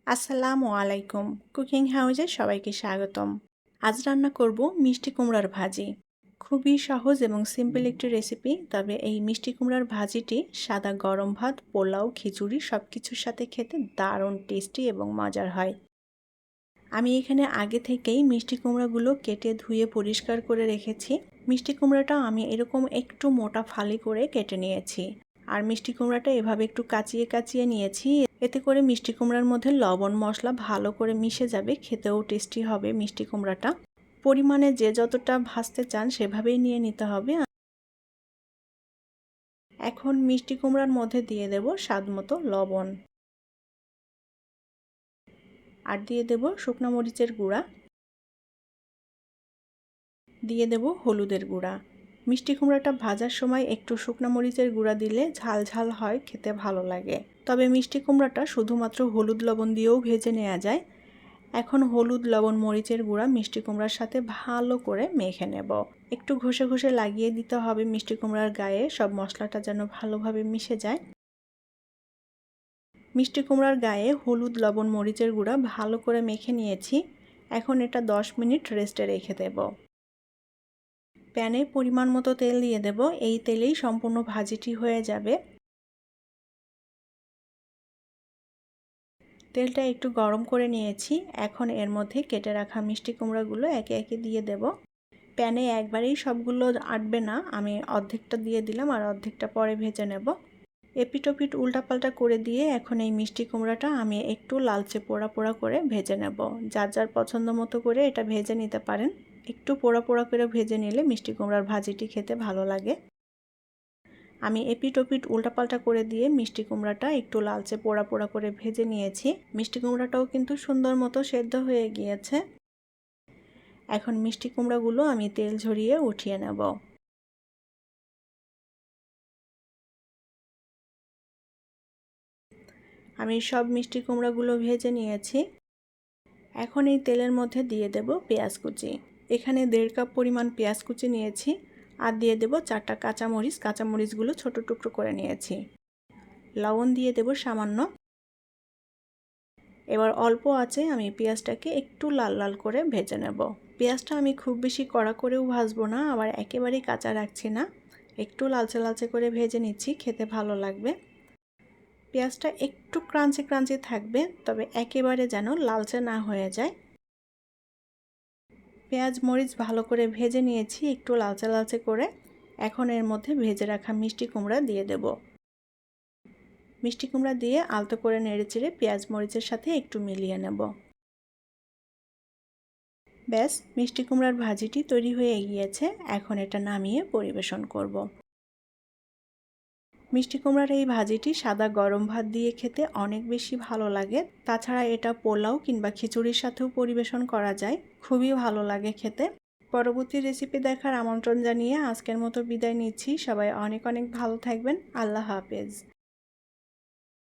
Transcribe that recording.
আসসালামু আলাইকুম। কুকিং হাউজে সবাইকে স্বাগতম। আজ রান্না করব মিষ্টি কুমড়ার ভাজি। খুবই সহজ এবং সিম্পল একটি রেসিপি, তবে এই মিষ্টি কুমড়ার ভাজিটি সাদা গরম ভাত, পোলাও, খিচুড়ি সব কিছুর সাথে খেতে দারুণ টেস্টি এবং মজার হয়। আমি এখানে আগে থেকেই মিষ্টি কুমড়াগুলো কেটে ধুয়ে পরিষ্কার করে রেখেছি। মিষ্টি কুমড়াটা আমি এরকম একটু মোটা ফালি করে কেটে নিয়েছি। আর মিষ্টি কুমড়াটা এভাবে একটু কাচিয়ে কাচিয়ে নিয়েছি। এতে করে মিষ্টি কুমড়ার মধ্যে লবণ মশলা ভালো করে মিশে যাবে, খেতেও টেস্টি হবে মিষ্টি কুমড়াটা। পরিমাণে যে যতটা ভাজতে চান সেভাবেই নিয়ে নিতে হবে। এখন মিষ্টি কুমড়ার মধ্যে দিয়ে দেব স্বাদমতো লবণ, আর দিয়ে দেব শুকনো মরিচের গুঁড়া, দিয়ে দেব হলুদের গুঁড়া। মিষ্টি কুমড়াটা ভাজার সময় একটু শুকনো মরিচের গুঁড়া দিলে ঝাল ঝাল হয়, খেতে ভালো লাগে। তবে মিষ্টি কুমড়াটা শুধুমাত্র হলুদ লবণ দিয়েও ভেজে নেওয়া যায়। এখন হলুদ লবণ মরিচের গুঁড়া মিষ্টি কুমড়ার সাথে ভালো করে মেখে নেব। একটু ঘষে ঘষে লাগিয়ে দিতে হবে মিষ্টি কুমড়ার গায়ে, সব মশলাটা যেন ভালোভাবে মিশে যায়। মিষ্টি কুমড়ার গায়ে হলুদ লবণ মরিচের গুঁড়া ভালো করে মেখে নিয়েছি। এখন এটা 10 মিনিট রেস্টে রেখে দেব। প্যানে পরিমাণ মতো তেল দিয়ে দেব। এই তেলেই সম্পূর্ণ ভাজিটি হয়ে যাবে। তেলটা একটু গরম করে নিয়েছি। এখন এর মধ্যে কেটে রাখা মিষ্টি কুমড়াগুলো একে একে দিয়ে দেব। প্যানে একবারেই সবগুলো আটবে না, আমি অর্ধেকটা দিয়ে দিলাম আর অর্ধেকটা পরে ভেজে নেব। এপিটোপিট উল্টাপাল্টা করে দিয়ে এখন এই মিষ্টি কুমড়াটা আমি একটু লালচে পোড়া পোড়া করে ভেজে নেব। যার যার পছন্দ মতো করে এটা ভেজে নিতে পারেন। একটু পোড়া পোড়া করে ভেজে নিলে মিষ্টি কুমড়ার ভাজিটি খেতে ভালো লাগে। আমি এপিটোপিট উল্টাপাল্টা করে দিয়ে মিষ্টি কুমড়াটা একটু লালচে পোড়া পোড়া করে ভেজে নিয়েছি। মিষ্টি কুমড়াটাও কিন্তু সুন্দর মতো সেদ্ধ হয়ে গিয়েছে। এখন মিষ্টি কুমড়াগুলো আমি তেল ঝরিয়ে উঠিয়ে নেব। আমি সব মিষ্টি কুমড়াগুলো ভেজে নিয়েছি। এখন এই তেলের মধ্যে দিয়ে দেব পেঁয়াজ কুচি। এখানে 1.5 কাপ পরিমাণ পেঁয়াজ কুচি নিয়েছি। আর দিয়ে দেব 4টা কাঁচামরিচ। কাঁচামরিচগুলো ছোট টুকরো করে নিয়েছি। লবণ দিয়ে দেব সামান্য। এবার অল্প আঁচে আমি পেঁয়াজটাকে একটু লাল লাল করে ভেজে নেব। পেঁয়াজটা আমি খুব বেশি কড়া করেও ভাজবো না, আবার একেবারেই কাঁচা রাখছি না। একটু লালচে লালচে করে ভেজে নিচ্ছি, খেতে ভালো লাগবে। পেঁয়াজটা একটু ক্রাঞ্চি ক্রাঞ্চি থাকবে, তবে একেবারে যেন লালচে না হয়ে যায়। পেঁয়াজ মরিচ ভালো করে ভেজে নিয়েছি একটু লালচে লালচে করে। এখন এর মধ্যে ভেজে রাখা মিষ্টি কুমড়া দিয়ে দেব। মিষ্টি কুমড়া দিয়ে আলতো করে নেড়েচেড়ে পেঁয়াজ মরিচের সাথে একটু মিলিয়ে নেব। ব্যাস, মিষ্টি কুমড়ার ভাজিটি তৈরি হয়ে গিয়েছে। এখন এটা নামিয়ে পরিবেশন করব। মিষ্টি কুমড়ার এই ভাজিটি সাদা গরম ভাত দিয়ে খেতে অনেক বেশি ভালো লাগে। তাছাড়া এটা পোলাও কিংবা খিচুড়ির সাথেও পরিবেশন করা যায়, খুবই ভালো লাগে খেতে। পরবর্তী রেসিপি দেখার আমন্ত্রণ জানিয়ে আজকের মতো বিদায় নিচ্ছি। সবাই অনেক অনেক ভালো থাকবেন। আল্লাহ হাফেজ।